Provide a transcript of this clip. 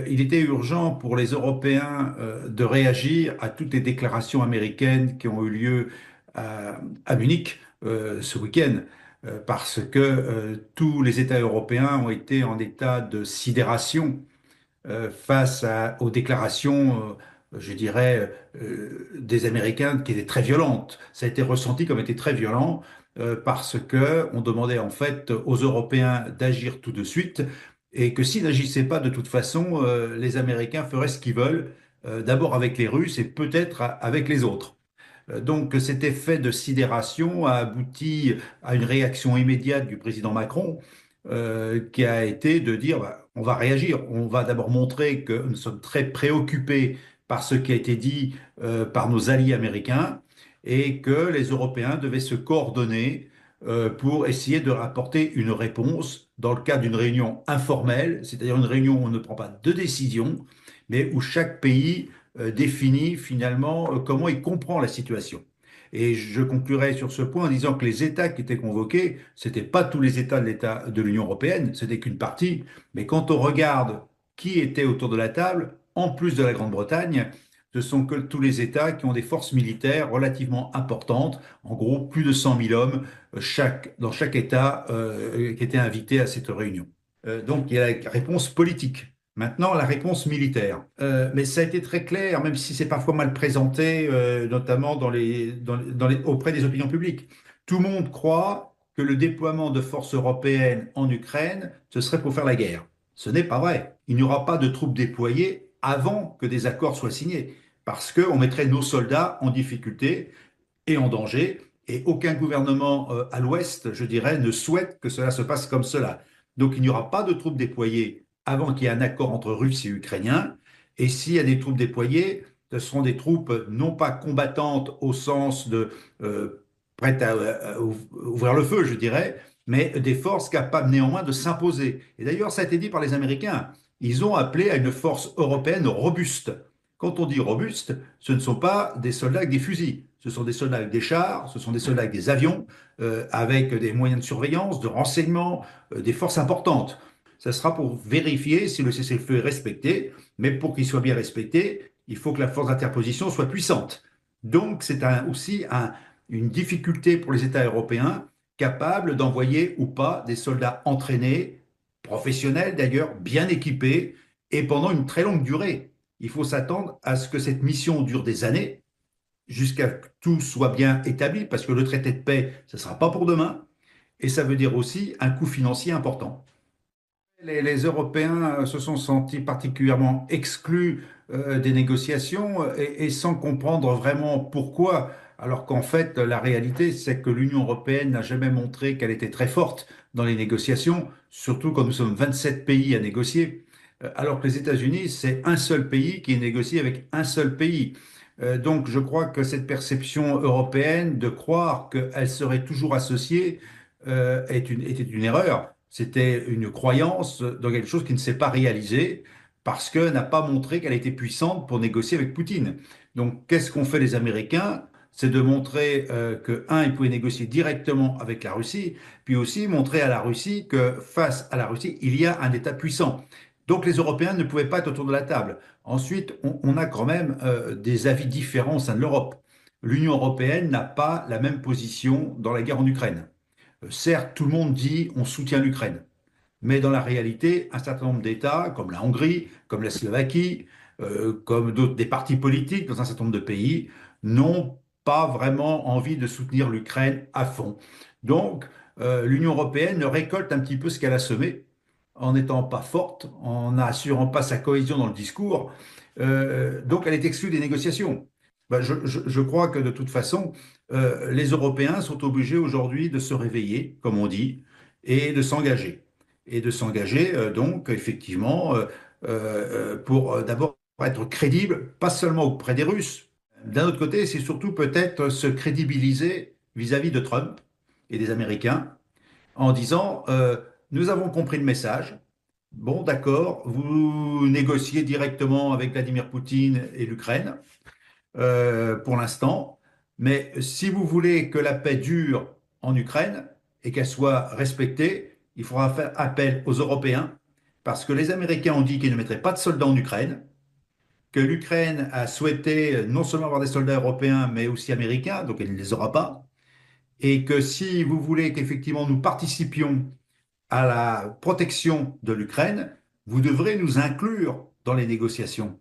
il était urgent pour les Européens de réagir à toutes les déclarations américaines qui ont eu lieu à Munich ce week-end, parce que tous les États européens ont été en état de sidération face aux déclarations, je dirais, des Américains qui étaient très violentes. Ça a été ressenti comme étant très violent parce que on demandait en fait aux Européens d'agir tout de suite et que s'ils n'agissaient pas de toute façon, les Américains feraient ce qu'ils veulent, d'abord avec les Russes et peut-être avec les autres. Donc cet effet de sidération a abouti à une réaction immédiate du président Macron qui a été de dire bah, on va réagir, on va d'abord montrer que nous sommes très préoccupés par ce qui a été dit par nos alliés américains et que les Européens devaient se coordonner pour essayer de rapporter une réponse dans le cadre d'une réunion informelle, c'est-à-dire une réunion où on ne prend pas de décision, mais où chaque pays définit finalement comment il comprend la situation. Et je conclurai sur ce point en disant que les États qui étaient convoqués, c'était pas tous les États de l'État de l'Union européenne, c'était qu'une partie. Mais quand on regarde qui était autour de la table, en plus de la Grande-Bretagne, ce sont que tous les États qui ont des forces militaires relativement importantes, en gros plus de 100 000 hommes dans chaque État qui était invité à cette réunion. Donc il y a la réponse politique. Maintenant, la réponse militaire. Mais ça a été très clair, même si c'est parfois mal présenté, notamment auprès des opinions publiques. Tout le monde croit que le déploiement de forces européennes en Ukraine, ce serait pour faire la guerre. Ce n'est pas vrai. Il n'y aura pas de troupes déployées avant que des accords soient signés, parce qu'on mettrait nos soldats en difficulté et en danger, et aucun gouvernement à l'Ouest, je dirais, ne souhaite que cela se passe comme cela. Donc il n'y aura pas de troupes déployées avant qu'il y ait un accord entre Russes et Ukrainiens. Et s'il y a des troupes déployées, ce seront des troupes non pas combattantes au sens de prêtes à ouvrir le feu, je dirais, mais des forces capables néanmoins de s'imposer. Et d'ailleurs, ça a été dit par les Américains. Ils ont appelé à une force européenne robuste. Quand on dit robuste, ce ne sont pas des soldats avec des fusils. Ce sont des soldats avec des chars, ce sont des soldats avec des avions, avec des moyens de surveillance, de renseignement, des forces importantes. Ça sera pour vérifier si le cessez-le-feu est respecté, mais pour qu'il soit bien respecté, il faut que la force d'interposition soit puissante. Donc c'est aussi une difficulté pour les États européens capables d'envoyer ou pas des soldats entraînés, professionnels d'ailleurs, bien équipés, et pendant une très longue durée. Il faut s'attendre à ce que cette mission dure des années, jusqu'à ce que tout soit bien établi, parce que le traité de paix, ce ne sera pas pour demain, et ça veut dire aussi un coût financier important. Les Européens se sont sentis particulièrement exclus des négociations et sans comprendre vraiment pourquoi, alors qu'en fait, la réalité, c'est que l'Union européenne n'a jamais montré qu'elle était très forte dans les négociations, surtout quand nous sommes 27 pays à négocier, alors que les États-Unis, c'est un seul pays qui négocie avec un seul pays. Donc, je crois que cette perception européenne de croire qu'elle serait toujours associée était une erreur. C'était une croyance dans quelque chose qui ne s'est pas réalisé parce qu'elle n'a pas montré qu'elle était puissante pour négocier avec Poutine. Donc, qu'est-ce qu'ont fait les Américains? C'est de montrer que, un, ils pouvaient négocier directement avec la Russie, puis aussi montrer à la Russie que face à la Russie, il y a un État puissant. Donc, les Européens ne pouvaient pas être autour de la table. Ensuite, on a quand même des avis différents au sein de l'Europe. L'Union européenne n'a pas la même position dans la guerre en Ukraine. Certes, tout le monde dit on soutient l'Ukraine, mais dans la réalité, un certain nombre d'États, comme la Hongrie, comme la Slovaquie, comme d'autres, des partis politiques dans un certain nombre de pays, n'ont pas vraiment envie de soutenir l'Ukraine à fond. Donc, l'Union européenne récolte un petit peu ce qu'elle a semé, en n'étant pas forte, en n'assurant pas sa cohésion dans le discours. Donc, elle est exclue des négociations. Ben, je crois que de toute façon, les Européens sont obligés aujourd'hui de se réveiller, comme on dit, et de s'engager. Et de s'engager, donc, effectivement, pour d'abord être crédible, pas seulement auprès des Russes. D'un autre côté, c'est surtout peut-être se crédibiliser vis-à-vis de Trump et des Américains en disant, nous avons compris le message. Bon, d'accord, vous négociez directement avec Vladimir Poutine et l'Ukraine pour l'instant. Mais si vous voulez que la paix dure en Ukraine et qu'elle soit respectée, il faudra faire appel aux Européens parce que les Américains ont dit qu'ils ne mettraient pas de soldats en Ukraine, que l'Ukraine a souhaité non seulement avoir des soldats européens, mais aussi américains, donc elle ne les aura pas, et que si vous voulez qu'effectivement nous participions à la protection de l'Ukraine, vous devrez nous inclure dans les négociations.